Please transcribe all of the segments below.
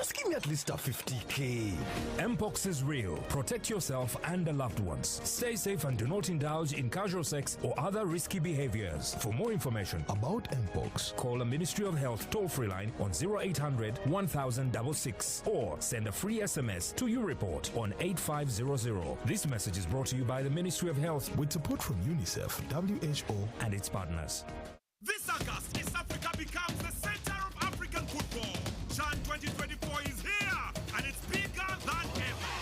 Just give me at least a 50k. Mpox is real. Protect yourself and the loved ones. Stay safe and do not indulge in casual sex or other risky behaviors. For more information About Mpox, call the Ministry of Health toll-free line on 0800 1066 or send a free SMS to your report on 8500. This message is brought to you by the Ministry of Health with support from UNICEF, WHO, and its partners. This August, East Africa becomes the center of African football. CHAN 2024 is here, and it's bigger than ever.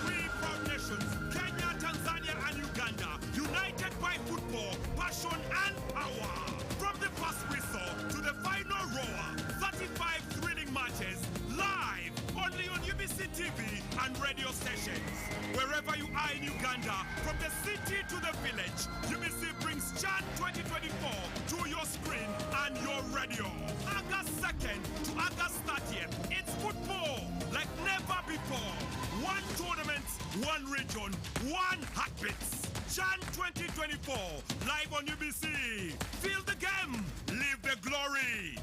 3 proud nations, Kenya, Tanzania, and Uganda, united by football, passion, and power. From the first whistle to the final roar, 35 thrilling matches, live, only on UBC TV and radio stations. Wherever you are in Uganda, from the city to the village, UBC brings CHAN 2024 to your screen and your radio. August 2nd to August 30th, it's football like never before. One tournament, one region, one heartbeat. CHAN 2024, live on UBC. Feel the game, live the glory.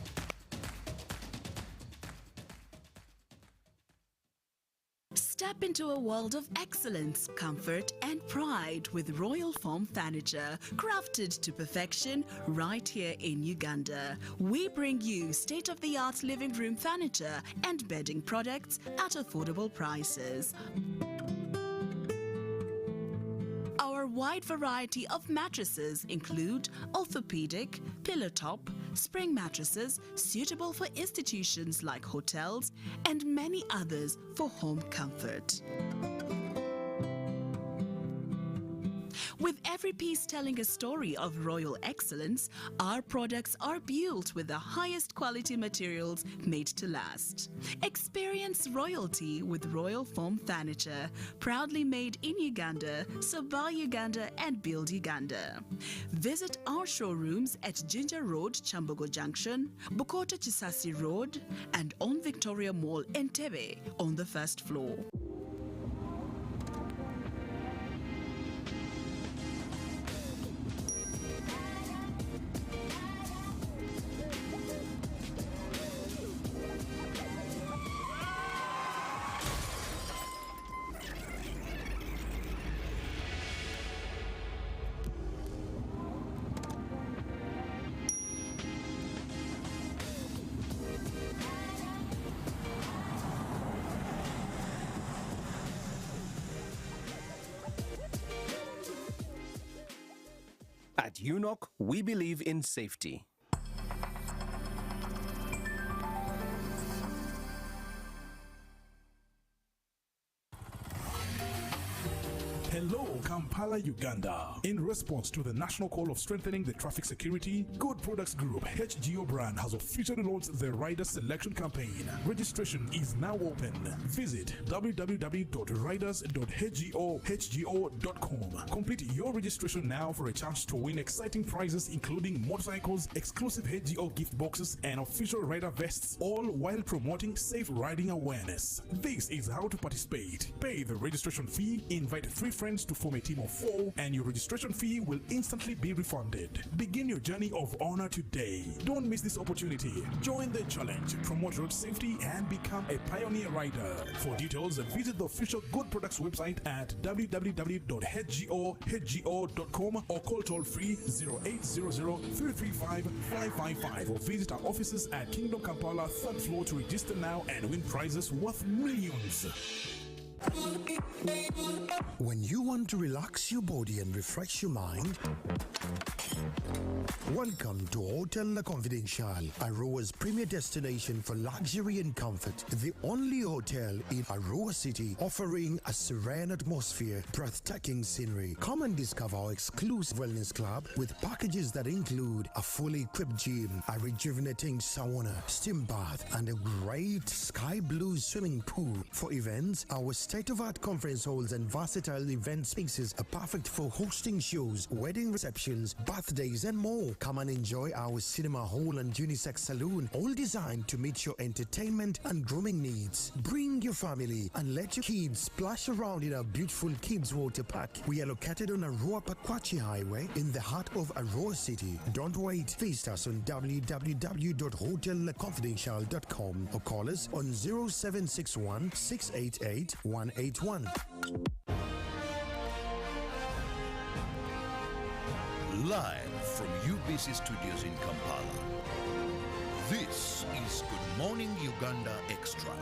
Step into a world of excellence, comfort, and pride with Royal Form Furniture, crafted to perfection right here in Uganda. We bring you state-of-the-art living room furniture and bedding products at affordable prices. Our wide variety of mattresses include orthopedic, pillow top, spring mattresses suitable for institutions like hotels, and many others for home comfort. With every piece telling a story of royal excellence, our products are built with the highest quality materials made to last. Experience royalty with Royal Form Furniture, proudly made in Uganda, so buy Uganda and build Uganda. Visit our showrooms at Ginger Road, Chambogo Junction, Bukota Chisasi Road, and on Victoria Mall, Entebbe, on the first floor. At UNOC, we believe in safety. Hello, Kampala, Uganda. In response to the national call of strengthening the traffic security, Good Products Group HGO brand has officially launched the Rider Selection Campaign. Registration is now open. Visit www.riders.hgo.com. Complete your registration now for a chance to win exciting prizes including motorcycles, exclusive HGO gift boxes, and official rider vests, all while promoting safe riding awareness. This is how to participate. Pay the registration fee, invite 3 friends to form a team of 4, and your registration fee will instantly be refunded. Begin your journey of honor today. Don't miss this opportunity. Join the challenge, promote road safety, and become a pioneer rider. For details, visit the official Good Products website at www.hgo.com or call toll-free 0800-335-555 or visit our offices at Kingdom Kampala 3rd floor to register now and win prizes worth millions. When you want to relax your body and refresh your mind, welcome to Hotel La Confidential, Aroa's premier destination for luxury and comfort. The only hotel in Aroa City offering a serene atmosphere, breathtaking scenery. Come and discover our exclusive wellness club with packages that include a fully equipped gym, a rejuvenating sauna, steam bath, and a great sky blue swimming pool. For events, our state-of-art conference halls and versatile event spaces are perfect for hosting shows, wedding receptions, birthdays, and more. Come and enjoy our cinema hall and unisex saloon, all designed to meet your entertainment and grooming needs. Bring your family and let your kids splash around in our beautiful kids water park. We are located on Arua Pakwachi Highway in the heart of Arua City. Don't wait. Visit us on www.hotelconfidential.com or call us on 0761 688 181. Live from UBC Studios in Kampala. This is Good Morning Uganda Extra.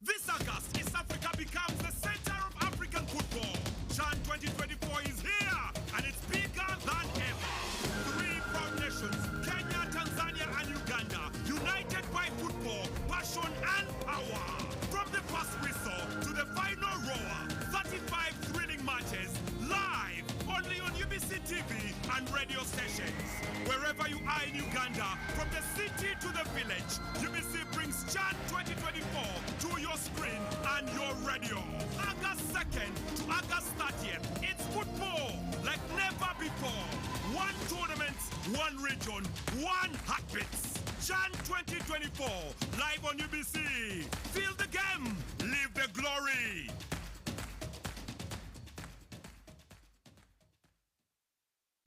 This August, East Africa becomes the center of African football. CHAN 2024 is here, and it's bigger than ever. 3 proud nations, Kenya, Tanzania, and Uganda, united by football, passion, and power. From the first whistle to the final roar, 35 thrilling matches, live, only on UBC TV and radio stations. Wherever you are in Uganda, from the city to the village, UBC brings CHAN 2024 to your screen and your radio. August 2nd to August 30th, it's football like never before. One tournament, one region, one heartbeat. CHAN 2024, live on UBC. Feel the game, live the glory.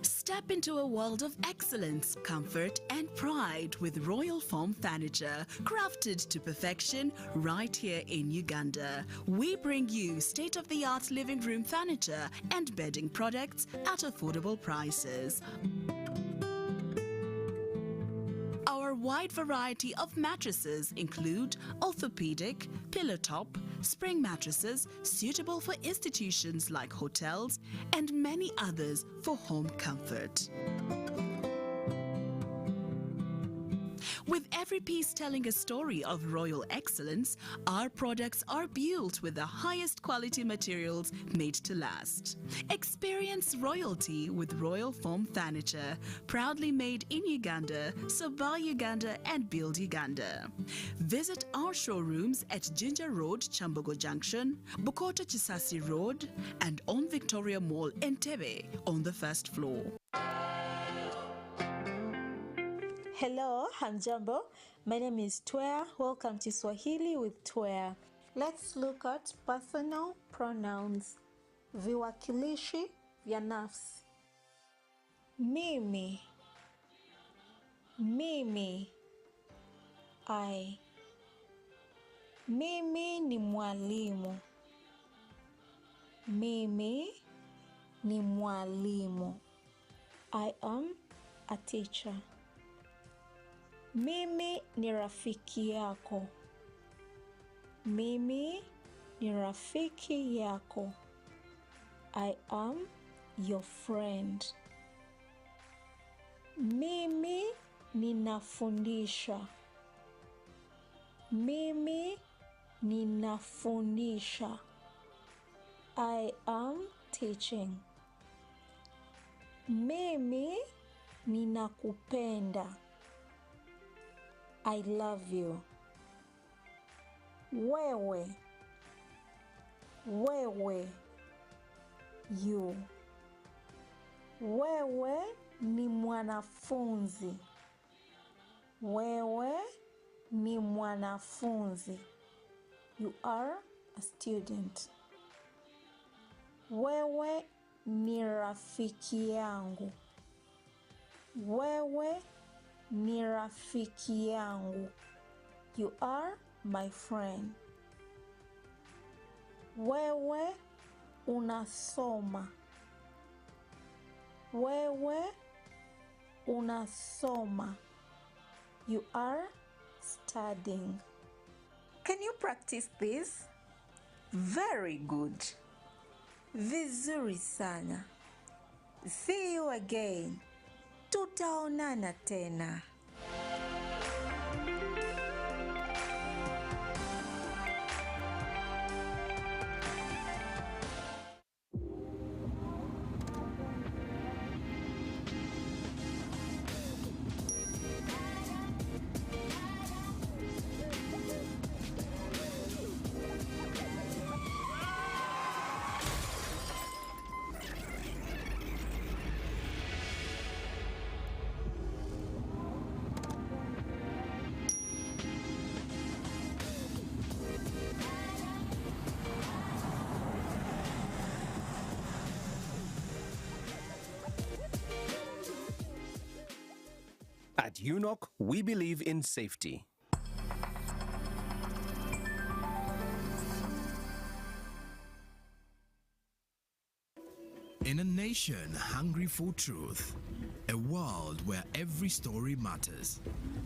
Step into a world of excellence, comfort, and pride with Royal Foam Furniture, crafted to perfection right here in Uganda. We bring you state-of-the-art living room furniture and bedding products at affordable prices. Our wide variety of mattresses include orthopedic, pillow top, spring mattresses suitable for institutions like hotels, and many others for home comfort. With every piece telling a story of royal excellence, our products are built with the highest quality materials made to last. Experience royalty with Royal Foam Furniture, proudly made in Uganda, so buy Uganda and build Uganda. Visit our showrooms at Ginger Road, Chambogo Junction, Bukoto Chisasi Road, and on Victoria Mall, Entebbe, on the first floor. Hello, hamjambo. My name is Twea. Welcome to Swahili with Twea. Let's look at personal pronouns. Viwakilishi vya nafsi. Mimi. Mimi. I. Mimi ni mwalimu. Mimi ni mwalimu. I am a teacher. Mimi ni rafiki yako. Mimi ni rafiki yako. I am your friend. Mimi ninafundisha. Mimi ninafundisha. I am teaching. Mimi ninakupenda. I love you. Wewe. Wewe. You. Wewe ni mwanafunzi. Wewe ni mwanafunzi. You are a student. Wewe ni rafiki yangu. Wewe ni rafiki yangu. You are my friend. Wewe unasoma. Wewe unasoma. You are studying. Can you practice this? Very good. Vizuri sana. See you again. Tutaonana tena. At UNOC, we believe in safety. In a nation hungry for truth, a world where every story matters,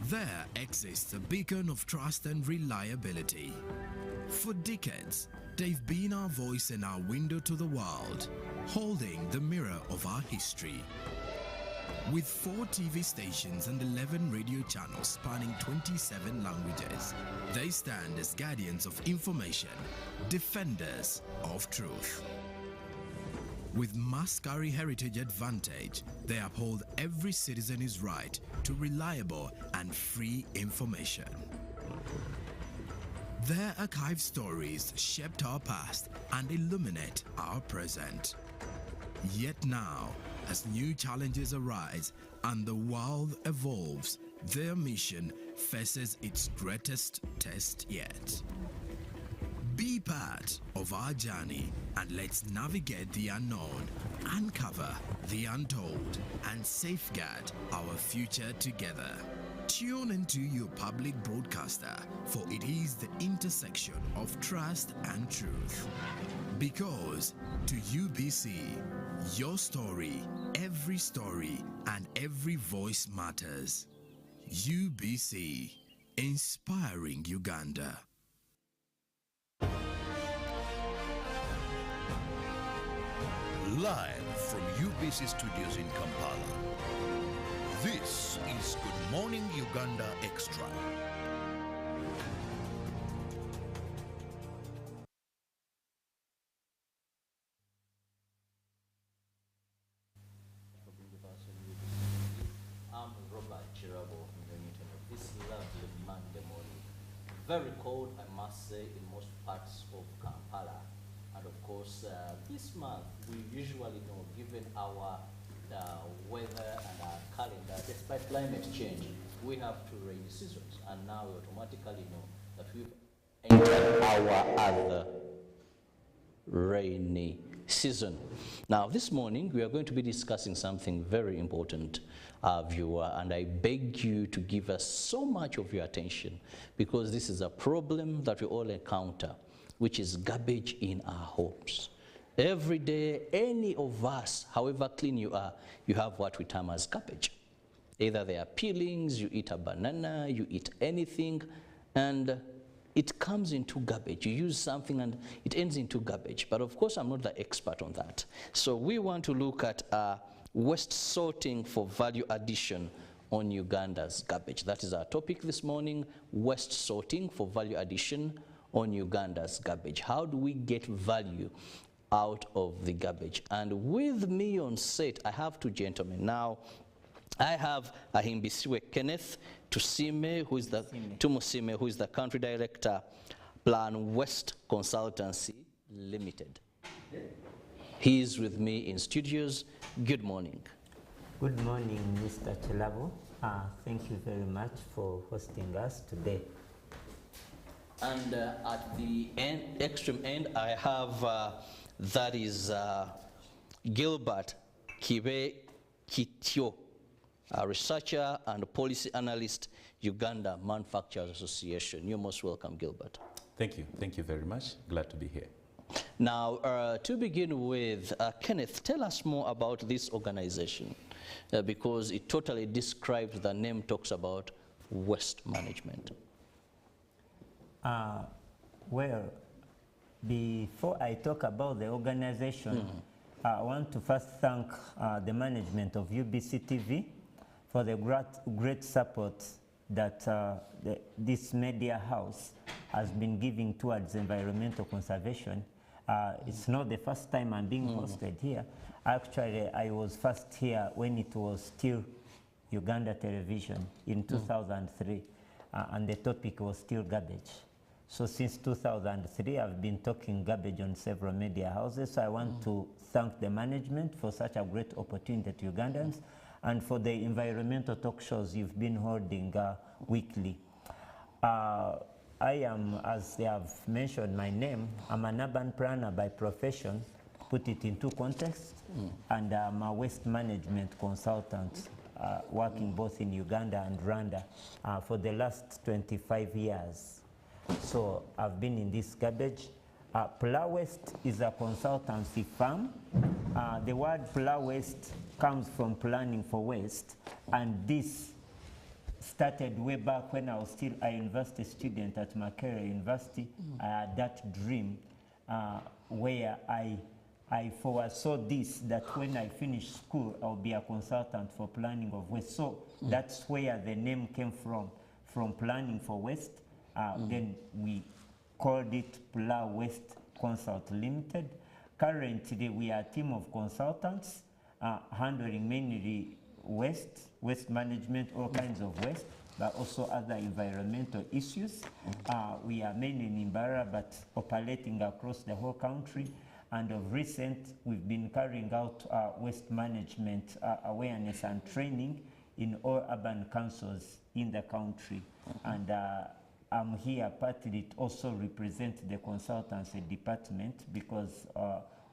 there exists a beacon of trust and reliability. For decades, they've been our voice and our window to the world, holding the mirror of our history. With 4 TV stations and 11 radio channels spanning 27 languages, they stand as guardians of information, defenders of truth. With Mascari Heritage Advantage, they uphold every citizen's right to reliable and free information. Their archived stories shaped our past and illuminate our present. Yet now, as new challenges arise and the world evolves, their mission faces its greatest test yet. Be part of our journey and let's navigate the unknown, uncover the untold, and safeguard our future together. Tune into your public broadcaster, for it is the intersection of trust and truth. Because to UBC, your story, and every voice matters. UBC, inspiring Uganda. Live from UBC Studios in Kampala. This is Good Morning Uganda Extra. I'm Robert Chirabo in the Newton of this lovely Monday morning. Very cold, I must say, in most parts of Kampala. And of course, this month, we usually know, given our weather and our calendar, despite climate change, we have 2 rainy seasons. And now we automatically know that we've entered our other rainy season. Now, this morning, we are going to be discussing something very important, viewer, and I beg you to give us so much of your attention, because this is a problem that we all encounter, which is garbage in our homes. Every day, any of us, however clean you are, you have what we term as garbage. Either they are peelings, you eat a banana, you eat anything, and it comes into garbage. You use something and it ends into garbage. But of course, I'm not the expert on that. So we want to look at waste sorting for value addition on Uganda's garbage. That is our topic this morning, waste sorting for value addition on Uganda's garbage. How do we get value out of the garbage? And with me on set, I have 2 gentlemen. Now, I have Ahimbisiwe Kenneth Tumusime, who is the country director, Plan West Consultancy Limited. He is with me in studios. Good morning. Good morning, Mr. Chelabo. Thank you very much for hosting us today. And at the extreme end, I have that is Gilbert Kibe Kityo, a researcher and policy analyst, Uganda Manufacturers Association. You're most welcome, Gilbert. Thank you. Thank you very much. Glad to be here. Now, to begin with, Kenneth, tell us more about this organization, because it totally describes, the name talks about waste management. Well, before I talk about the organization, I want to first thank the management of UBC TV for the great support that this media house has been giving towards environmental conservation. It's not the first time I'm being hosted here. Actually, I was first here when it was still Uganda Television in 2003, and the topic was still garbage. So since 2003, I've been talking garbage on several media houses. So I want to thank the management for such a great opportunity to Ugandans, and for the environmental talk shows you've been holding weekly. I am, as they have mentioned my name, I'm an urban planner by profession, put it into context, and I'm a waste management consultant working both in Uganda and Rwanda for the last 25 years. So I've been in this garbage. Pla Waste is a consultancy firm. The word Pla Waste comes from planning for waste, and this started way back when I was still a university student at Makerere University. I had that dream where I foresaw this, that when I finish school, I'll be a consultant for planning of waste. So that's where the name came from planning for waste. Then we called it Pla Waste Consult Limited. Currently, we are a team of consultants handling mainly waste management, all kinds of waste, but also other environmental issues. We are mainly in Imbara, but operating across the whole country. And of recent, we've been carrying out waste management awareness and training in all urban councils in the country. And I'm here partly to also represent the consultancy department, because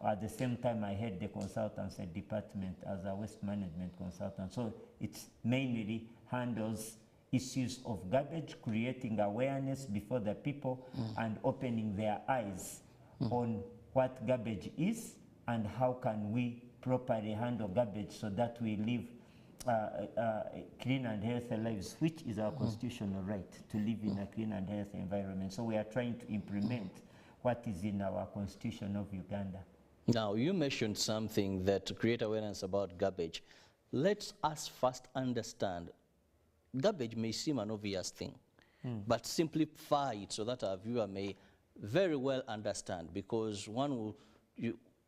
at the same time I head the consultancy department as a waste management consultant. So it's mainly handles issues of garbage, creating awareness before the people and opening their eyes on what garbage is and how can we properly handle garbage so that we live clean and healthy lives, which is our constitutional right to live in a clean and healthy environment. So we are trying to implement what is in our constitution of Uganda. Now, you mentioned something that to create awareness about garbage. Let us first understand, garbage may seem an obvious thing, but simplify it so that our viewer may very well understand, because one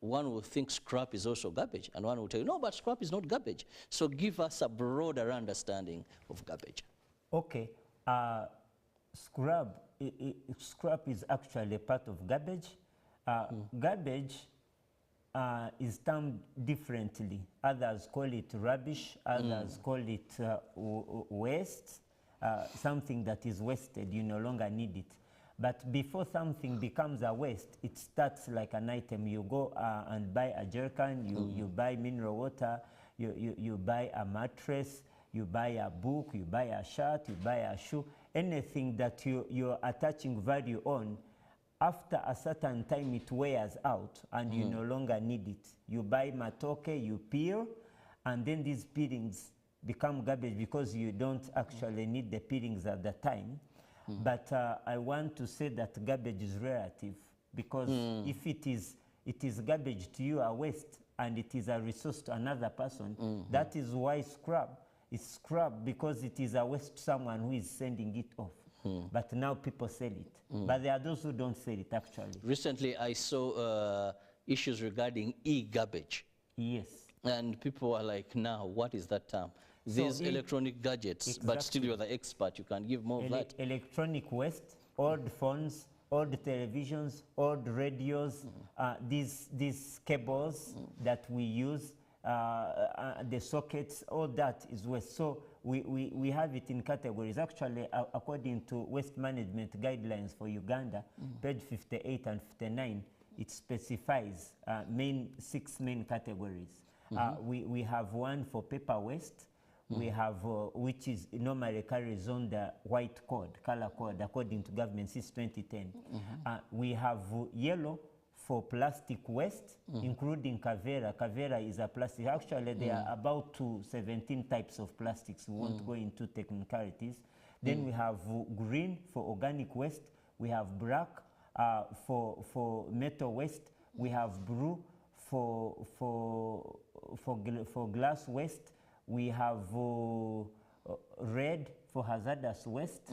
will think scrap is also garbage, and one will tell you, no, but scrap is not garbage. So give us a broader understanding of garbage. Okay, scrap is actually a part of garbage. Garbage is termed differently. Others call it rubbish, others call it waste, something that is wasted, you no longer need it. But before something becomes a waste, it starts like an item. You go and buy a jerrycan, you buy mineral water, you buy a mattress, you buy a book, you buy a shirt, you buy a shoe, anything that you're attaching value on. After a certain time, it wears out and you no longer need it. You buy matoke, you peel, and then these peelings become garbage because you don't actually need the peelings at the time. But I want to say that garbage is relative, because if it is garbage to you, a waste, and it is a resource to another person, that is why scrap is scrap, because it is a waste to someone who is sending it off. But now people sell it. But there are those who don't sell it, actually. Recently, I saw issues regarding e-garbage. Yes. And people are like, now, what is that term? These electronic gadgets, but still you're the expert. You can give more of that. Electronic waste, old phones, old televisions, old radios, these cables that we use, the sockets, all that is waste. So we have it in categories. Actually, according to waste management guidelines for Uganda, page 58 and 59, it specifies 6 main categories. We have one for paper waste. We have, which is normally carries on the white code, color code, according to government since 2010. We have yellow for plastic waste, including Kavera. Kavera is a plastic. Actually, there are about 17 types of plastics. We won't go into technicalities. Then we have green for organic waste. We have black for metal waste. We have blue for glass waste. We have red for hazardous waste.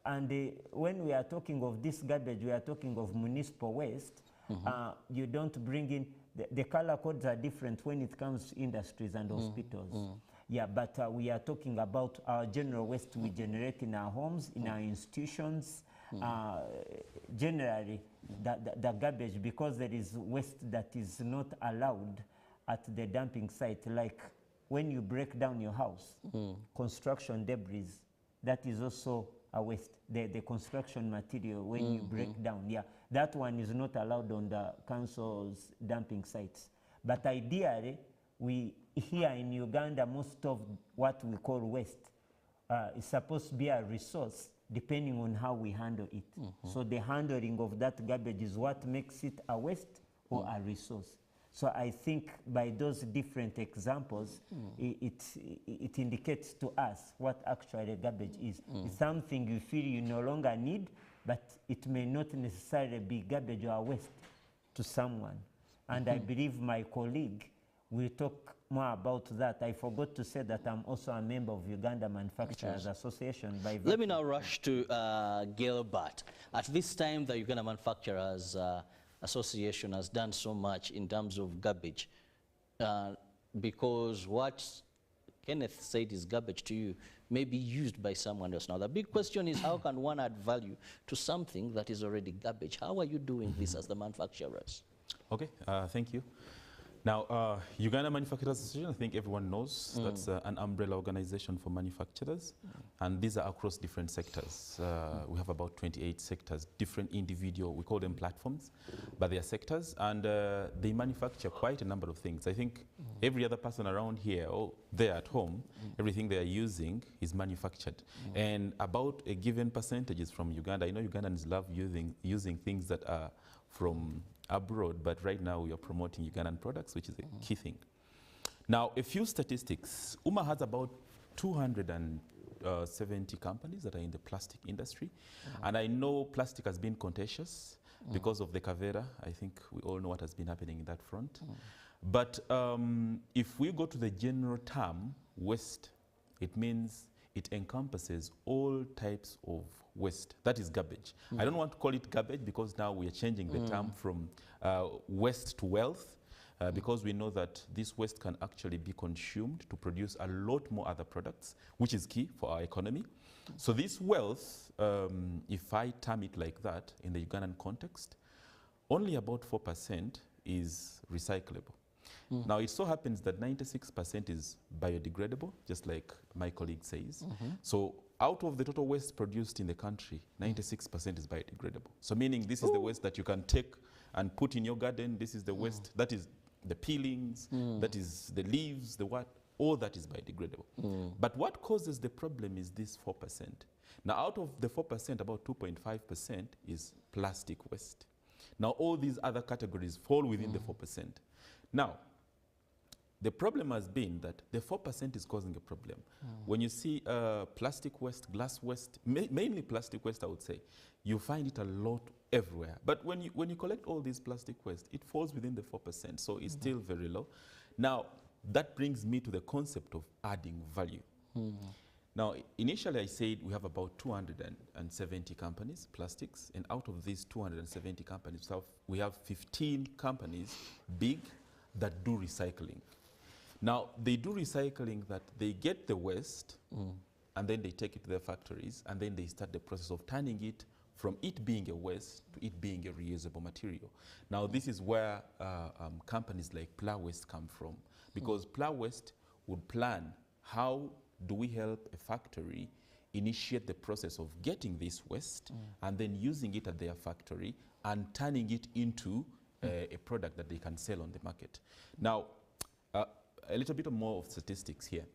And when we are talking of this garbage, we are talking of municipal waste. You don't bring in, the color codes are different when it comes to industries and hospitals. Yeah, but we are talking about our general waste we generate in our homes, in our institutions. Generally, the garbage, because there is waste that is not allowed at the dumping site, like when you break down your house, construction debris, that is also a waste. The construction material, when you break down, yeah, that one is not allowed on the council's dumping sites. But ideally, we here in Uganda, most of what we call waste is supposed to be a resource depending on how we handle it. So the handling of that garbage is what makes it a waste or a resource. So I think by those different examples, it indicates to us what actually garbage is. It's something you feel you no longer need, but it may not necessarily be garbage or waste to someone. And I believe my colleague will talk more about that. I forgot to say that I'm also a member of Uganda Manufacturers Association. Let me now rush to Gilbert. At this time, the Uganda Manufacturers Association has done so much in terms of garbage, because what Kenneth said is garbage to you may be used by someone else. Now, the big question is, how can one add value to something that is already garbage? How are you doing this as the manufacturers? Okay, thank you. Now, Uganda Manufacturers Association, I think everyone knows, that's an umbrella organization for manufacturers, and these are across different sectors. We have about 28 sectors, different individual, we call them platforms, but they are sectors, and they manufacture quite a number of things. I think every other person around here, or there at home, everything they are using is manufactured. And about a given percentage is from Uganda. I know Ugandans love using things that are from abroad, but right now we are promoting Ugandan products, which is a key thing. Now, a few statistics. UMA has about 270 companies that are in the plastic industry, and I know plastic has been contentious because of the Kavera. I think we all know what has been happening in that front. But if we go to the general term, waste, it means it encompasses all types of waste. That is garbage. I don't want to call it garbage because now we are changing the term from waste to wealth, because we know that this waste can actually be consumed to produce a lot more other products, which is key for our economy. So this wealth, if I term it like that in the Ugandan context, only about 4% is recyclable. Now, it so happens that 96% is biodegradable, just like my colleague says. So out of the total waste produced in the country, 96% is biodegradable. So meaning this is the waste that you can take and put in your garden. This is the waste, that is the peelings, that is the leaves, the what, all that is biodegradable. But what causes the problem is this 4%. Now, out of the 4%, about 2.5% is plastic waste. Now, all these other categories fall within the 4%. Now, the problem has been that the 4% is causing a problem. When you see plastic waste, glass waste, mainly plastic waste, I would say, you find it a lot everywhere. But when you collect all these plastic waste, it falls within the 4%, so it's still very low. Now, that brings me to the concept of adding value. Now, initially I said we have about 270 companies, plastics, and out of these 270 companies, we have 15 companies, big, that do recycling. Now, they do recycling that they get the waste and then they take it to their factories and then they start the process of turning it from it being a waste to it being a reusable material. Now, this is where companies like Plough Waste come from, because Plough Waste would plan how do we help a factory initiate the process of getting this waste and then using it at their factory and turning it into a product that they can sell on the market. Now, a little bit more of statistics here.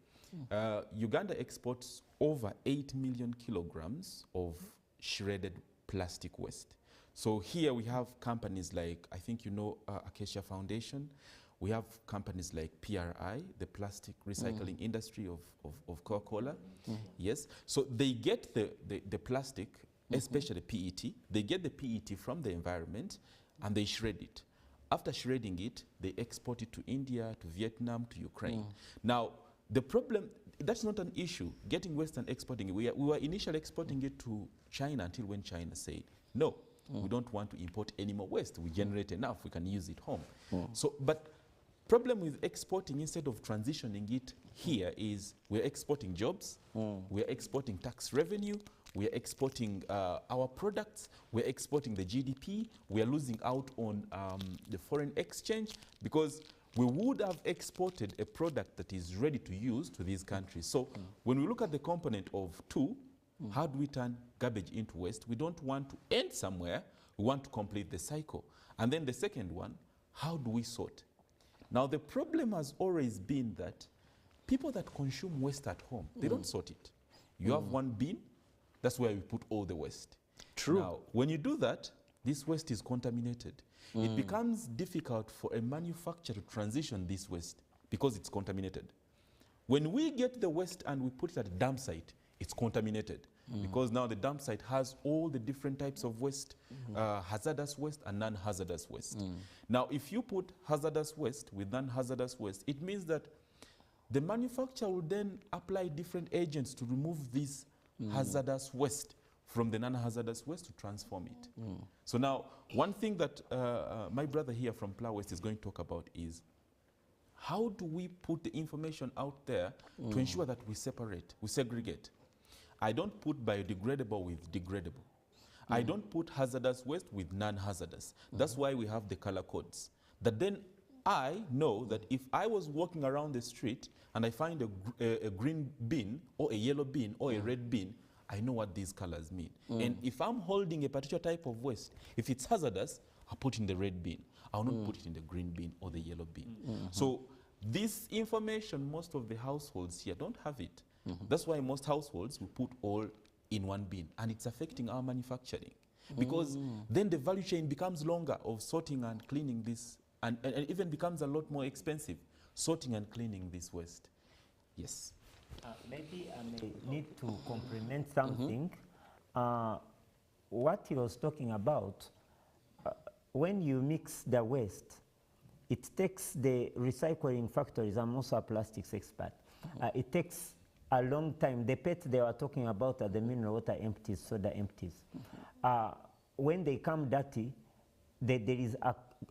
Uganda exports over 8 million kilograms of shredded plastic waste. So here we have companies like, I think you know Acacia Foundation. We have companies like PRI, the plastic recycling industry of Coca-Cola. Yes, so they get the plastic, especially PET, they get the PET from the environment and they shred it. After shredding it, they export it to India, to Vietnam, to Ukraine. Now, the problem, that's not an issue, getting waste and exporting it. We were initially exporting it to China until when China said, no, we don't want to import any more waste. We generate enough, we can use it home. So, but problem with exporting instead of transitioning it here is we're exporting jobs, we're exporting tax revenue, we're exporting our products, we're exporting the GDP, we're losing out on the foreign exchange because we would have exported a product that is ready to use to these countries. So when we look at the component of two, how do we turn garbage into waste? We don't want to end somewhere, we want to complete the cycle. And then the second one, how do we sort? Now, the problem has always been that people that consume waste at home, they don't sort it. You have one bin, that's where you put all the waste. True. Now, when you do that, this waste is contaminated. It becomes difficult for a manufacturer to transition this waste because it's contaminated. When we get the waste and we put it at a dump site, it's contaminated because now the dump site has all the different types of waste, hazardous waste and non-hazardous waste. Now, if you put hazardous waste with non-hazardous waste, it means that the manufacturer will then apply different agents to remove this hazardous waste from the non-hazardous waste to transform it. So now, one thing that my brother here from Plough Waste is going to talk about is how do we put the information out there to ensure that we separate, we segregate. I don't put biodegradable with degradable. I don't put hazardous waste with non-hazardous. That's why we have the color codes. That then I know that if I was walking around the street and I find a green bin or a yellow bin or a red bin, I know what these colors mean. And if I'm holding a particular type of waste, if it's hazardous, I'll put in the red bin. I'll not put it in the green bin or the yellow bin. So this information, most of the households here don't have it. That's why most households will put all in one bin, and it's affecting our manufacturing. Because then the value chain becomes longer of sorting and cleaning this, and even becomes a lot more expensive, sorting and cleaning this waste. Yes. Maybe I may need to complement something. What he was talking about, when you mix the waste, it takes the recycling factories. I'm also a plastics expert. It takes a long time. The PET they were talking about are the mineral water empties, soda empties. When they come dirty, there is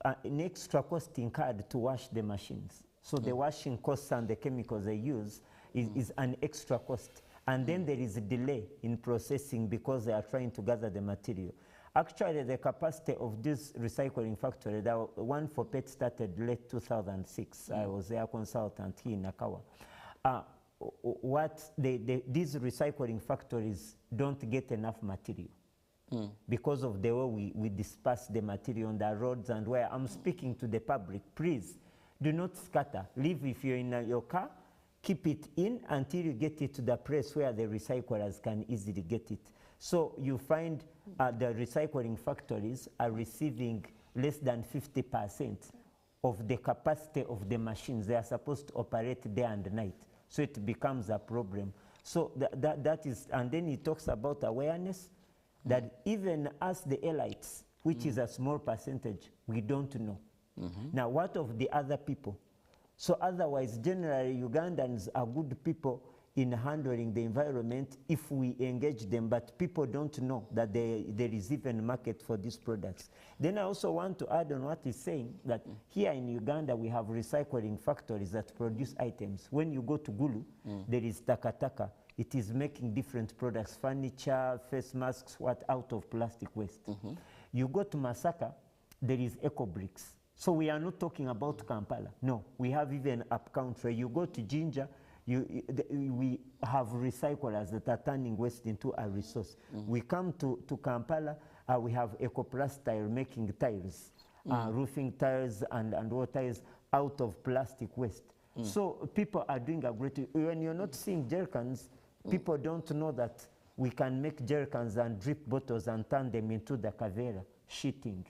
an extra cost incurred to wash the machines. So the washing costs and the chemicals they use is an extra cost. And then there is a delay in processing because they are trying to gather the material. Actually, the capacity of this recycling factory, the one for PET started late 2006. I was their consultant here in Nakawa. These recycling factories don't get enough material because of the way we disperse the material on the roads and where I'm speaking to the public. Please, do not scatter. Leave if you're in your car. Keep it in until you get it to the place where the recyclers can easily get it. So you find the recycling factories are receiving less than 50% of the capacity of the machines. They are supposed to operate day and night. So it becomes a problem. So that is, and then he talks about awareness, that even us, the elites, which is a small percentage, we don't know. Now, what of the other people? So otherwise, generally, Ugandans are good people in handling the environment if we engage them, but people don't know that there is even a market for these products. Then I also want to add on what he's saying, that here in Uganda, we have recycling factories that produce items. When you go to Gulu, there is Takataka. It is making different products, furniture, face masks, out of plastic waste. You go to Masaka, there is Eco Bricks. So we are not talking about Kampala. No, we have even up country. You go to Jinja, we have recyclers that are turning waste into a resource. We come to Kampala, we have Ecoplast tile making tiles, roofing tiles and wall tiles out of plastic waste. So people are doing a great, when you're not seeing jerrycans, people don't know that we can make jerrycans and drip bottles and turn them into the kavera, sheeting.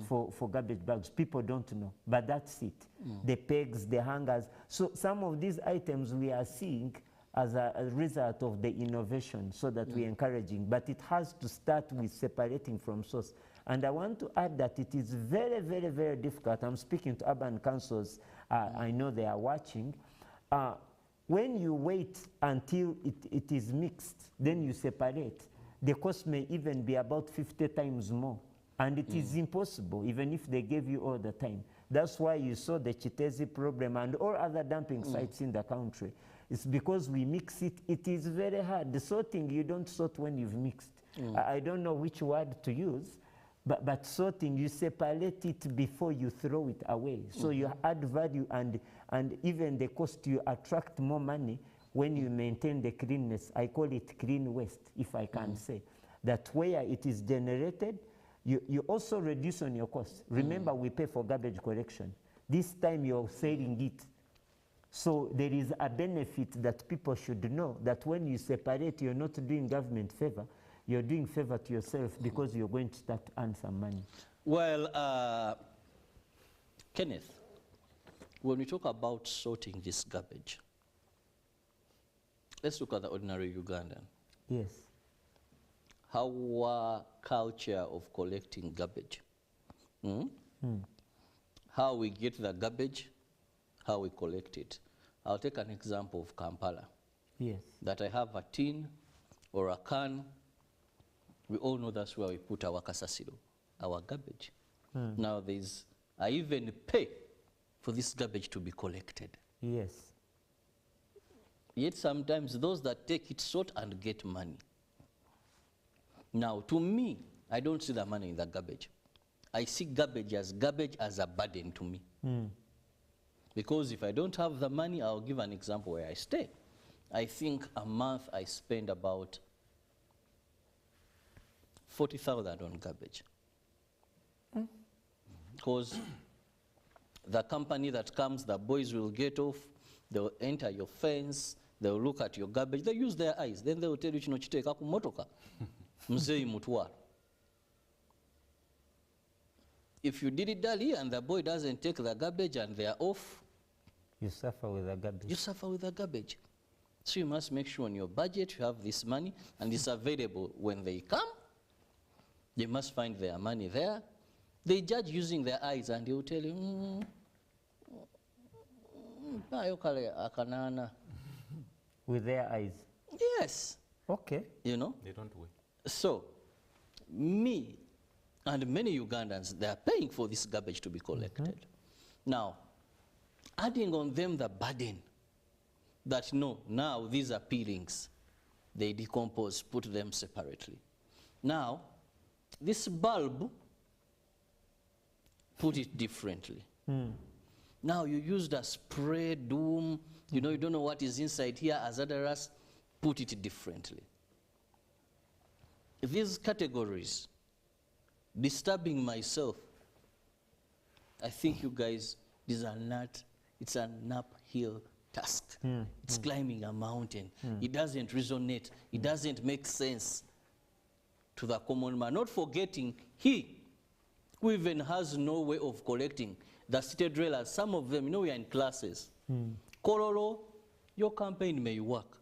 For garbage bags. People don't know, but that's it. The pegs, the hangers. So some of these items we are seeing as a result of the innovation so that we're encouraging, but it has to start with separating from source. And I want to add that it is very, very, very difficult. I'm speaking to urban councils. I know they are watching. When you wait until it is mixed, then you separate, the cost may even be about 50 times more. And it is impossible, even if they gave you all the time. That's why you saw the Chitezi problem and all other dumping sites in the country. It's because we mix it. It is very hard. The sorting, you don't sort when you've mixed. I don't know which word to use, but sorting, you separate it before you throw it away. So you add value and even the cost, you attract more money when you maintain the cleanness. I call it clean waste, if I can say. That where it is generated, you also reduce on your costs. Remember, we pay for garbage collection. This time you're selling it. So there is a benefit that people should know, that when you separate, you're not doing government favor, you're doing favor to yourself because you're going to start to earn some money. Well, Kenneth, when we talk about sorting this garbage, let's look at the ordinary Ugandan. Yes. Our culture of collecting garbage. How we get the garbage, how we collect it. I'll take an example of Kampala. Yes. That I have a tin or a can. We all know that's where we put our kasasiro, our garbage. Now I even pay for this garbage to be collected. Yes. Yet sometimes those that take it sort and get money. Now, to me, I don't see the money in the garbage. I see garbage as a burden to me. Because if I don't have the money, I'll give an example where I stay. I think a month I spend about 40,000 on garbage. Because the company that comes, the boys will get off, they'll enter your fence, they'll look at your garbage, they use their eyes, then they'll tell you, chino chiteka ku motoka, mzei mutwara. If you did it early and the boy doesn't take the garbage and they're off, you suffer with the garbage. You suffer with the garbage. So you must make sure on your budget you have this money and it's available when they come. They must find their money there. They judge using their eyes and they will tell you, with their eyes? Yes. Okay. You know? They don't wait. So, me and many Ugandans, they are paying for this garbage to be collected. Now, adding on them the burden that no, now these are peelings. They decompose, put them separately. Now, this bulb, put it differently. Now you used a spray doom, you know, you don't know what is inside here, as others, put it differently. These categories, disturbing myself, I think you guys, these are not, it's an uphill task. It's climbing a mountain. It doesn't resonate. It doesn't make sense to the common man. Not forgetting he who even has no way of collecting the city dwellers. Some of them, you know, we are in classes. Kololo, your campaign may work.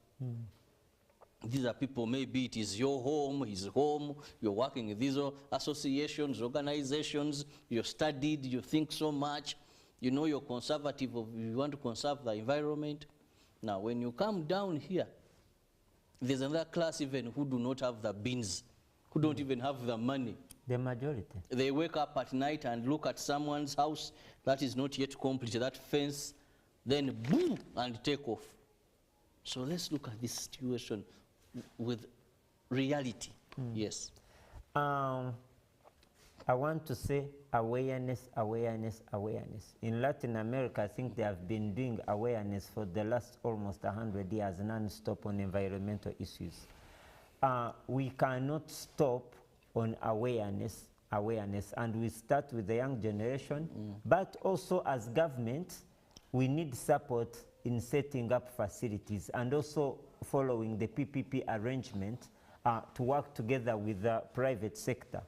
These are people, maybe it is your home, his home, you're working in these associations, organizations, you've studied, you think so much, you know you're conservative, you want to conserve the environment. Now, when you come down here, there's another class even who do not have the beans, who don't even have the money. The majority. They wake up at night and look at someone's house that is not yet complete, that fence, then boom, and take off. So let's look at this situation with reality. Yes. I want to say awareness, awareness, awareness. In Latin America, I think they have been doing awareness for the last almost 100 years, non-stop on environmental issues. We cannot stop on awareness, and we start with the young generation, but also as government, we need support in setting up facilities and also following the PPP arrangement to work together with the private sector.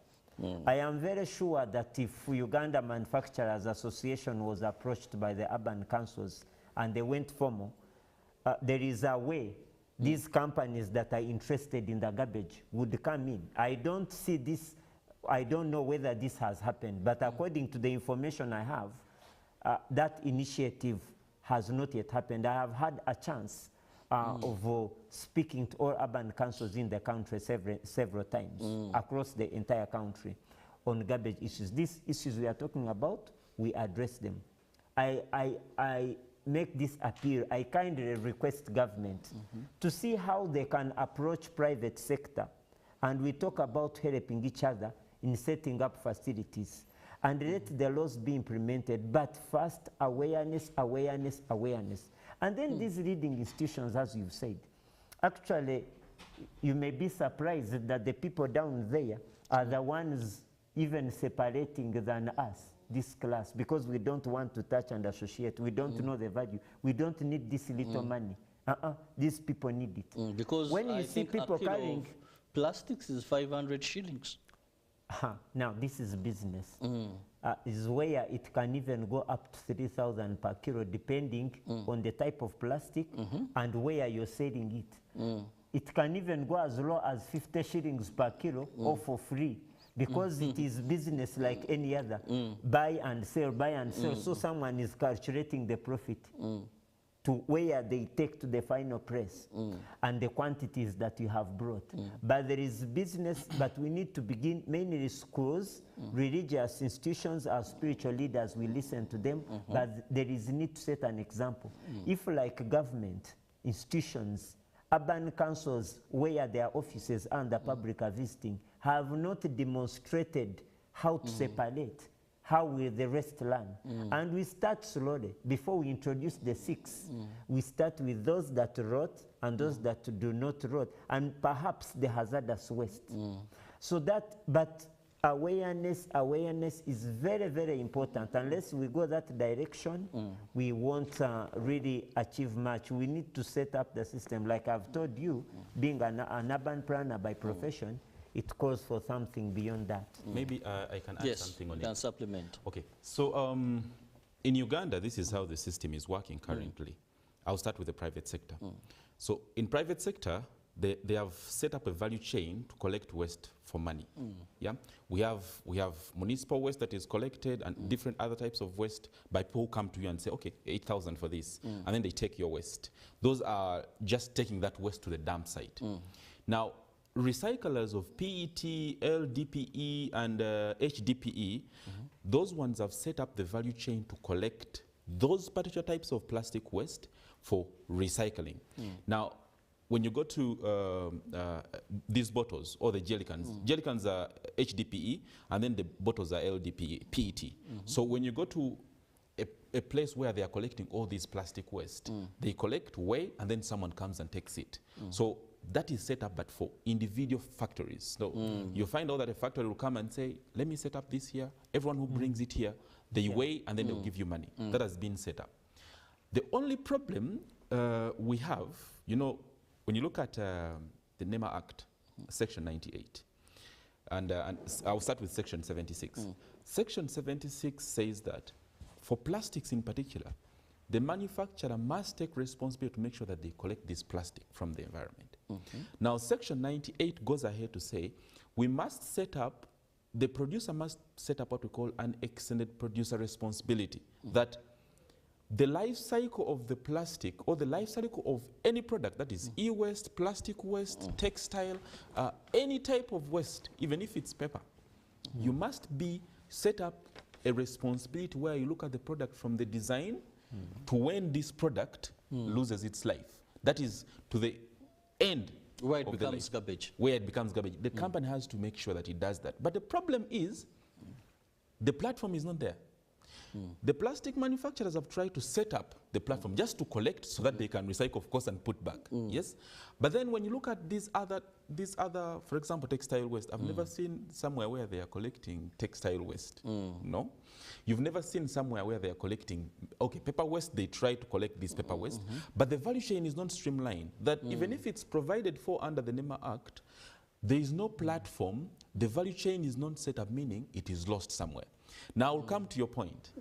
I am very sure that if Uganda Manufacturers Association was approached by the urban councils and they went formal, there is a way these companies that are interested in the garbage would come in. I don't see this, I don't know whether this has happened, but according to the information I have, that initiative has not yet happened. I have had a chance of speaking to all urban councils in the country several times across the entire country on garbage issues. These issues we are talking about, we address them. I make this appeal. I kindly request government to see how they can approach private sector, and we talk about helping each other in setting up facilities and let the laws be implemented, but first awareness, awareness, awareness. And then these leading institutions, as you've said, actually, you may be surprised that the people down there are the ones even separating than us. this class because we don't want to touch and associate. We don't know the value. We don't need this little money. These people need it. Because when you I see think people a kilo carrying of plastics is 500 shillings. Now this is business. Is where it can even go up to 3,000 per kilo depending on the type of plastic and where you're selling it. It can even go as low as 50 shillings per kilo or for free because it is business like any other. Buy and sell, buy and sell. So someone is calculating the profit to where they take to the final price and the quantities that you have brought. But there is business, but we need to begin, mainly schools, religious institutions, our spiritual leaders, we listen to them, but there is need to set an example. If like government, institutions, urban councils, where their offices and the public are visiting, have not demonstrated how to separate, how will the rest learn? And we start slowly. Before we introduce the 6, we start with those that rot and those that do not rot, and perhaps the hazardous waste. So that, but awareness is very, very important. Unless we go that direction, we won't really achieve much. We need to set up the system. Like I've told you, being an urban planner by profession, it calls for something beyond that. Maybe I can add something on it. Yes, can supplement. Okay, so in Uganda, this is how the system is working currently. I'll start with the private sector. So in private sector, they have set up a value chain to collect waste for money. Yeah, we have municipal waste that is collected and different other types of waste by people who come to you and say, okay, 8,000 for this, and then they take your waste. Those are just taking that waste to the dump site. Now, recyclers of PET, LDPE, and HDPE, those ones have set up the value chain to collect those particular types of plastic waste for recycling. Now, when you go to these bottles or the jerrycans are HDPE, and then the bottles are LDPE, PET. So when you go to a place where they are collecting all these plastic waste, they collect, weigh, and then someone comes and takes it. So that is set up, but for individual factories. So you find out that a factory will come and say, let me set up this here. Everyone who brings it here, they weigh, and then they'll give you money. That has been set up. The only problem we have, you know, when you look at the NEMA Act, Section 98, and I'll start with Section 76. Section 76 says that for plastics in particular, the manufacturer must take responsibility to make sure that they collect this plastic from the environment. Now, Section 98 goes ahead to say we must set up, the producer must set up what we call an extended producer responsibility, that the life cycle of the plastic or the life cycle of any product, that is e-waste, plastic waste, textile, any type of waste, even if it's paper, you must be set up a responsibility where you look at the product from the design to when this product loses its life. That is to the end where it becomes garbage. Where it becomes garbage. The company has to make sure that it does that. But the problem is the platform is not there. The plastic manufacturers have tried to set up the platform just to collect so that they can recycle, of course, and put back. Yes, but then when you look at these other, for example, textile waste, I've never seen somewhere where they are collecting textile waste. No, you've never seen somewhere where they are collecting. Okay, paper waste. They try to collect this paper waste, but the value chain is not streamlined. That even if it's provided for under the NEMA Act, there is no platform. The value chain is not set up, meaning it is lost somewhere. Now, I'll come to your point.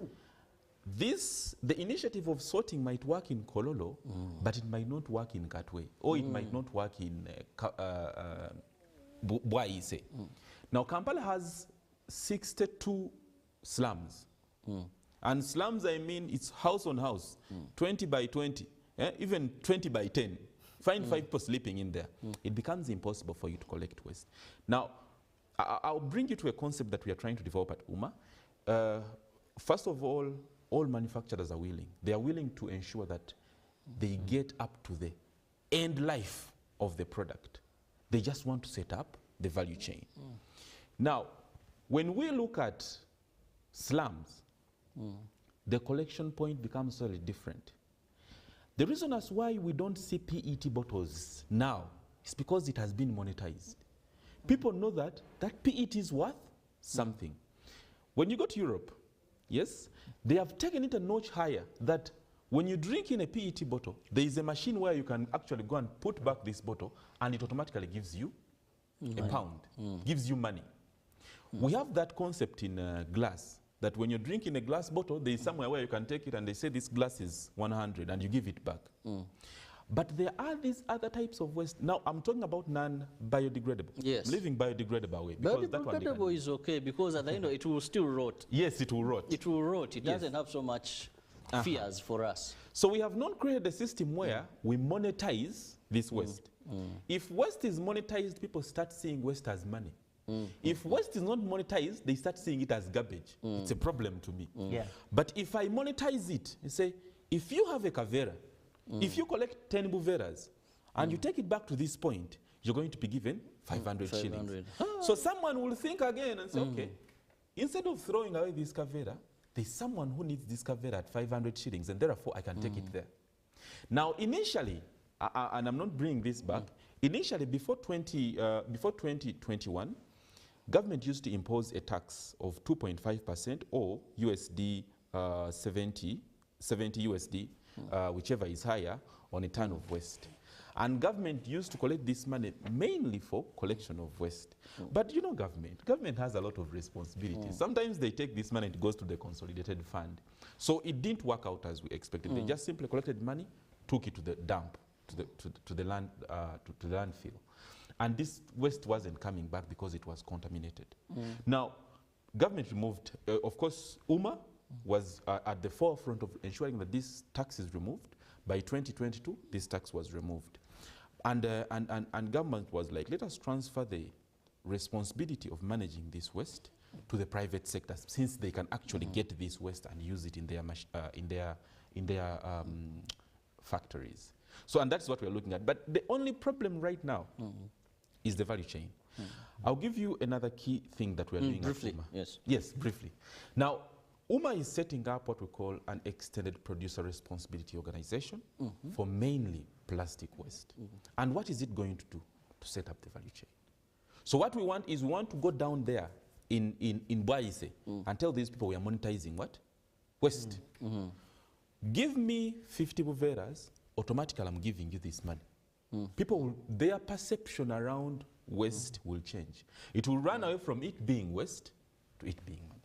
The initiative of sorting might work in Kololo, but it might not work in Katwe, or it might not work in Bwaise. Now, Kampala has 62 slums. And slums, I mean, it's house on house, 20 by 20, even 20 by 10. Find 5 people sleeping in there. It becomes impossible for you to collect waste. Now, I'll bring you to a concept that we are trying to develop at UMA. First of all manufacturers are willing. They are willing to ensure that they get up to the end life of the product. They just want to set up the value chain. Now, when we look at slums, the collection point becomes slightly different. The reason as why we don't see PET bottles now is because it has been monetized. People know that PET is worth something. When you go to Europe, yes, they have taken it a notch higher that when you drink in a PET bottle, there is a machine where you can actually go and put back this bottle and it automatically gives you a pound, gives you money. We have that concept in glass, that when you drink in a glass bottle, there is somewhere where you can take it and they say this glass is 100 and you give it back. But there are these other types of waste. Now, I'm talking about non-biodegradable. Yes. Leaving biodegradable away. Biodegradable is okay because at the end it will still rot. Yes, it will rot. It will rot. It doesn't have so much fears for us. So we have not created a system where we monetize this waste. If waste is monetized, people start seeing waste as money. If waste is not monetized, they start seeing it as garbage. It's a problem to me. But if I monetize it, you say, if you have a kavera, if you collect 10 buveras and you take it back to this point, you're going to be given 500 shillings. So someone will think again and say, okay, instead of throwing away this kavera, there's someone who needs this kavera at 500 shillings, and therefore I can take it there. Now, initially, and I'm not bringing this back, initially before 2021, government used to impose a tax of 2.5% or USD 70 USD, whichever is higher, on a ton of waste. And government used to collect this money mainly for collection of waste. But you know government has a lot of responsibilities. Sometimes they take this money and it goes to the consolidated fund. So it didn't work out as we expected. They just simply collected money, took it to the dump, to the landfill. And this waste wasn't coming back because it was contaminated. Now, government removed, of course, UMA was at the forefront of ensuring that this tax is removed. By 2022, this tax was removed. And government was like, let us transfer the responsibility of managing this waste to the private sector, since they can actually get this waste and use it in their factories. So, and that's what we're looking at. But the only problem right now is the value chain. I'll give you another key thing that we're doing briefly, at UMA. yes, briefly. Now, UMA is setting up what we call an extended producer responsibility organization for mainly plastic waste. And what is it going to do to set up the value chain? So what we want is we want to go down there in Bwaise and tell these people we are monetizing what? Waste. Give me 50 buveras, automatically I'm giving you this money. People, their perception around waste will change. It will run away from it being waste to it being money.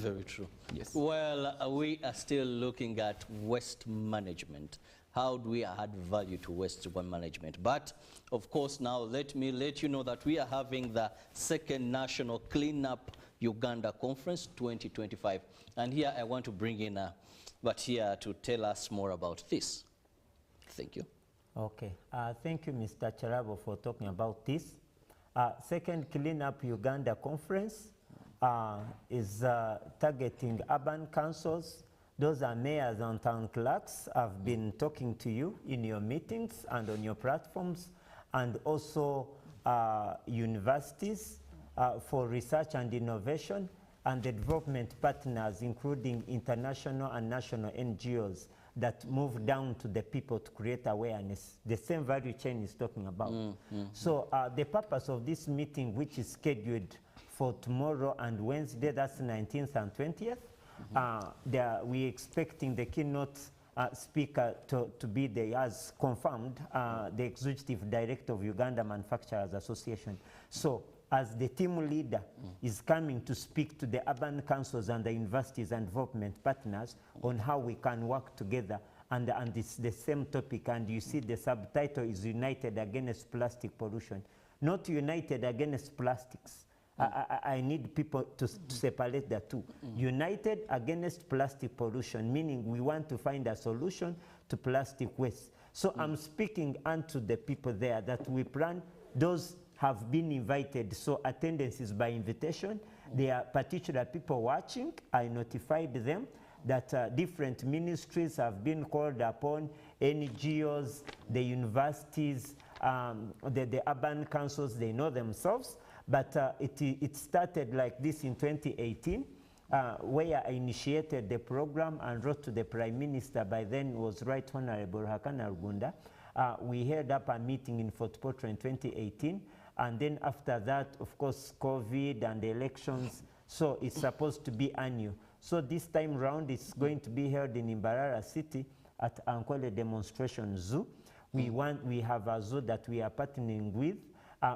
Very true. Yes. Well, we are still looking at waste management. How do we add value to waste management? But, of course, now let me let you know that we are having the second National Cleanup Uganda Conference 2025. And here I want to bring in Batia to tell us more about this. Thank you. Okay. Thank you, Mr. Charabo, for talking about this. Second Cleanup Uganda Conference is targeting urban councils. Those are mayors and town clerks. I've been talking to you in your meetings and on your platforms, and also universities for research and innovation, and the development partners, including international and national NGOs that move down to the people to create awareness. The same value chain is talking about. So the purpose of this meeting, which is scheduled for tomorrow and Wednesday, that's 19th and 20th, we're expecting the keynote speaker to be there, as confirmed, the Executive Director of Uganda Manufacturers Association. So as the team leader is coming to speak to the urban councils and the universities and development partners on how we can work together, and it's the same topic, and you see the subtitle is United Against Plastic Pollution, not United Against Plastics. I need people to separate the two. United Against Plastic Pollution, meaning we want to find a solution to plastic waste. So I'm speaking unto the people there that we plan. Those have been invited, so attendance is by invitation. There are particular people watching. I notified them that different ministries have been called upon, NGOs, the universities, the urban councils, they know themselves. But it started like this in 2018, where I initiated the program and wrote to the Prime Minister. By then was Right Honorable Hakana Uganda. We held up a meeting in Fort Portal in 2018. And then after that, of course, COVID and the elections. So it's supposed to be annual. So this time round, it's going to be held in Mbarara City at Ankwele Demonstration Zoo. We have a zoo that we are partnering with.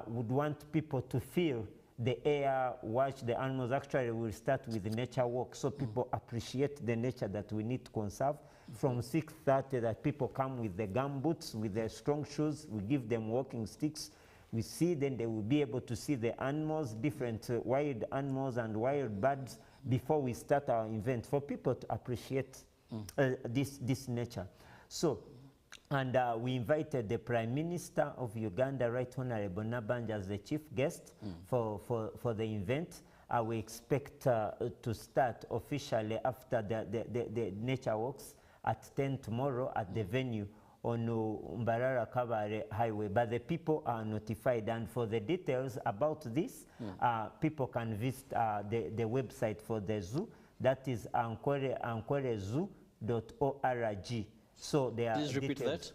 Would want people to feel the air, watch the animals. Actually, we'll start with the nature walk, so people appreciate the nature that we need to conserve. From 6:30, that people come with the gumboots, with their strong shoes. We give them walking sticks. We see, then they will be able to see the animals, different wild animals and wild birds, before we start our event, for people to appreciate this nature. So, and we invited the Prime Minister of Uganda, Right Honorable Nabanja, as the chief guest for the event. We expect to start officially after the nature walks at 10 tomorrow at the venue on Mbarara Kabare Highway. But the people are notified, and for the details about this, people can visit the website for the zoo. That is ankwerezoo.org. So there are Please repeat details.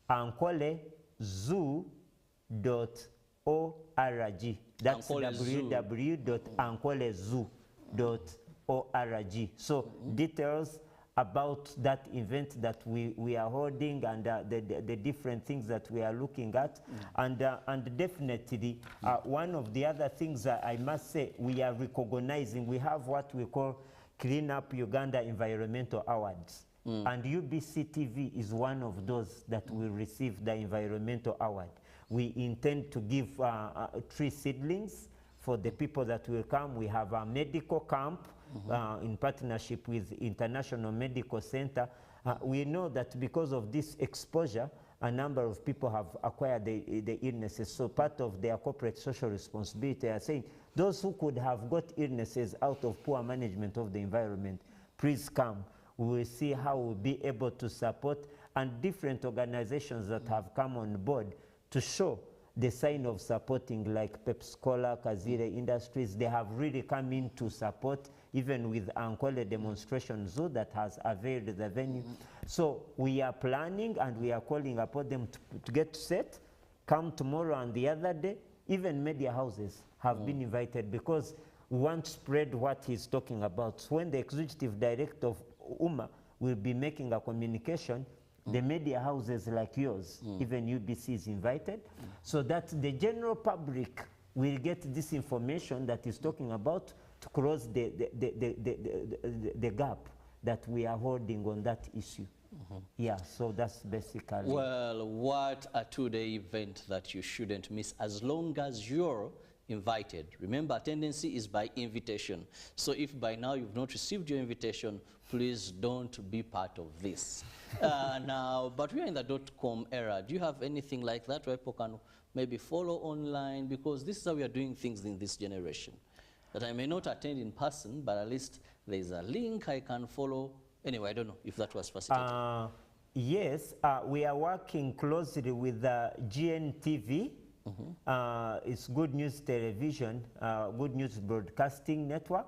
that. ankwerezoo.org. That's www.ankwerezoo.org. So details about that event that we are holding, and the different things that we are looking at. And definitely, one of the other things that I must say, we are recognizing, we have what we call Clean Up Uganda Environmental Awards. And UBC TV is one of those that will receive the environmental award. We intend to give 3 seedlings for the people that will come. We have a medical camp in partnership with International Medical Center. We know that because of this exposure, a number of people have acquired the illnesses. So part of their corporate social responsibility are saying, those who could have got illnesses out of poor management of the environment, please come. We will see how we'll be able to support, and different organizations that have come on board to show the sign of supporting, like Pepsi-Cola, Kazire Industries. They have really come in to support, even with Ankwele Demonstration Zoo that has availed the venue. So we are planning, and we are calling upon them to get set, come tomorrow and the other day. Even media houses have been invited, because we want to spread what he's talking about. So when the executive director of UMA will be making a communication, the media houses like yours, even UBC is invited, so that the general public will get this information that is talking about, to close the gap that we are holding on that issue. Yeah, so that's basically. Well, what a 2-day event that you shouldn't miss, as long as you're invited. Remember, attendance is by invitation. So if by now you've not received your invitation, please don't be part of this. Now, but we are in the .com era. Do you have anything like that where people can maybe follow online? Because this is how we are doing things in this generation. That I may not attend in person, but at least there's a link I can follow. Anyway, I don't know if that was facilitated. Yes, we are working closely with GNTV. It's Good News Television, Good News Broadcasting Network.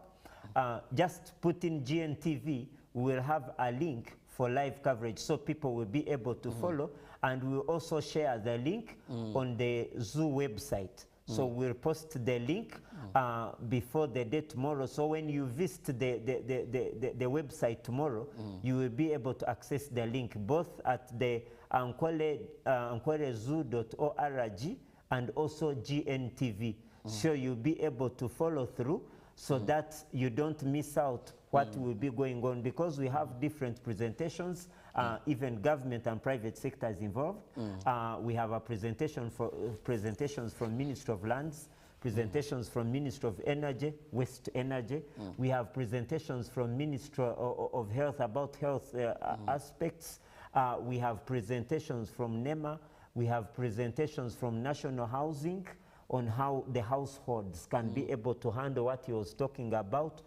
Just put in GNTV, we will have a link for live coverage, so people will be able to follow, and we'll also share the link on the zoo website. So we'll post the link before the day tomorrow. So when you visit the website tomorrow, you will be able to access the link both at the ankwerezoo.org and also GNTV. So you'll be able to follow through, so that you don't miss out what will be going on, because we have different presentations, even government and private sectors involved. We have a presentation for presentations from Ministry of Lands, presentations from Ministry of Energy, Waste Energy. We have presentations from Ministry of Health about health aspects. We have presentations from NEMA. We have presentations from National Housing on how the households can be able to handle what he was talking about.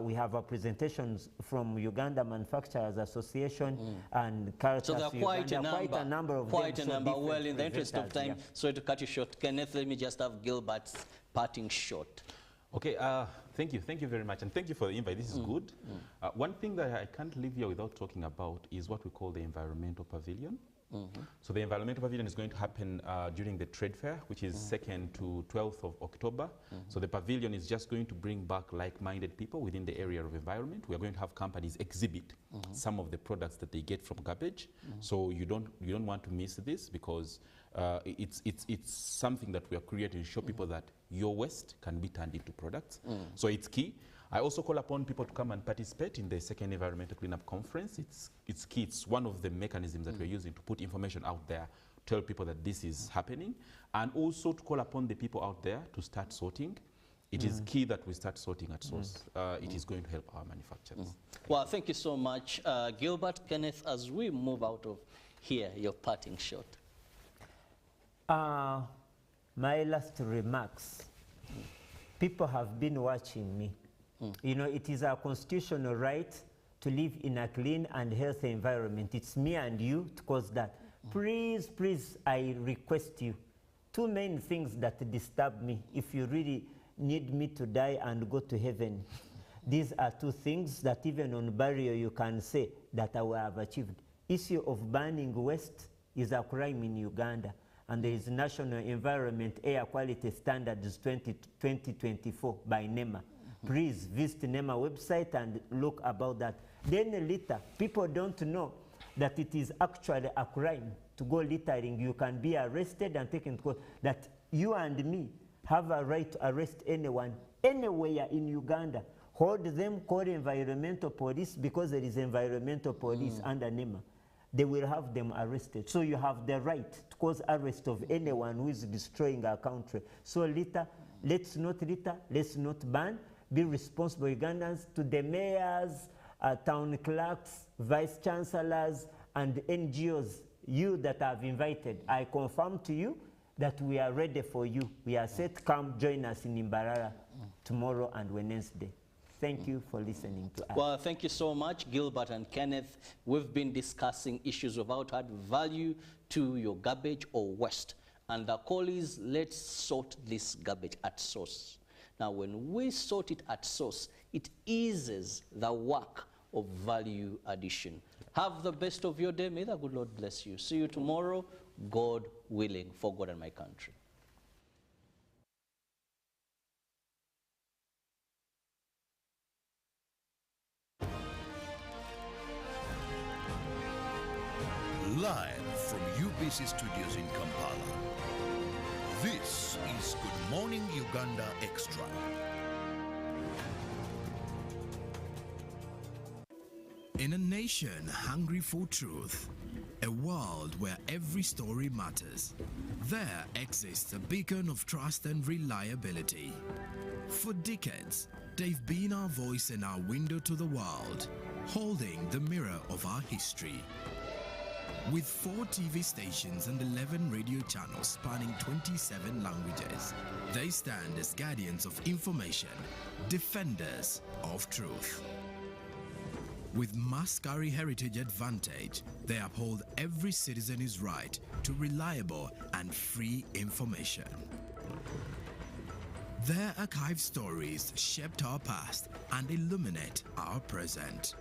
We have a presentations from Uganda Manufacturers Association and Caritas. So there are quite a number of quite them. A number. Well, in the interest of time, sorry to cut you short. Kenneth, let me just have Gilbert's parting shot. Okay, thank you very much, and thank you for the invite. This is good. One thing that I can't leave here without talking about is what we call the environmental pavilion. So the environmental pavilion is going to happen during the trade fair, which is 2nd to 12th of October. So the pavilion is just going to bring back like-minded people within the area of environment. We are going to have companies exhibit some of the products that they get from garbage. So you don't want to miss this, because it's something that we are creating to show people that your waste can be turned into products. So it's key. I also call upon people to come and participate in the second Environmental Cleanup Conference. It's key. It's one of the mechanisms that we're using to put information out there, tell people that this is happening, and also to call upon the people out there to start sorting. It is key that we start sorting at source. It is going to help our manufacturers. Well, thank you so much, Gilbert. Kenneth, as we move out of here, your parting shot. My last remarks. People have been watching me. You know, it is our constitutional right to live in a clean and healthy environment. It's me and you to cause that. Please, please, I request you. Two main things that disturb me, if you really need me to die and go to heaven. These are two things that even on burial you can say that I will have achieved. Issue of burning waste is a crime in Uganda, and there is National Environment Air Quality Standards 2024 by NEMA. Please visit NEMA website and look about that. Then litter, people don't know that it is actually a crime to go littering. You can be arrested and taken to court. That you and me have a right to arrest anyone, anywhere in Uganda. Hold them, call environmental police, because there is environmental police under NEMA. They will have them arrested. So you have the right to cause arrest of anyone who is destroying our country. So litter, let's not litter, let's not ban. Be responsible Ugandans, to the mayors, town clerks, vice chancellors, and NGOs, you that I've invited. I confirm to you that we are ready for you. We are set. Come join us in Imbarara tomorrow and Wednesday. Thank you for listening to us. Well, thank you so much, Gilbert and Kenneth. We've been discussing issues of how to add value to your garbage or waste. And the call is, let's sort this garbage at source. Now, when we sort it at source, it eases the work of value addition. Have the best of your day. May the good Lord bless you. See you tomorrow, God willing, for God and my country. Live from UBC Studios in Kampala, this is Good Morning Uganda Extra. In a nation hungry for truth, a world where every story matters, there exists a beacon of trust and reliability. For decades, they've been our voice and our window to the world, holding the mirror of our history. With 4 TV stations and 11 radio channels spanning 27 languages, they stand as guardians of information, defenders of truth. With Mascari Heritage Advantage, they uphold every citizen's right to reliable and free information. Their archive stories shaped our past and illuminate our present.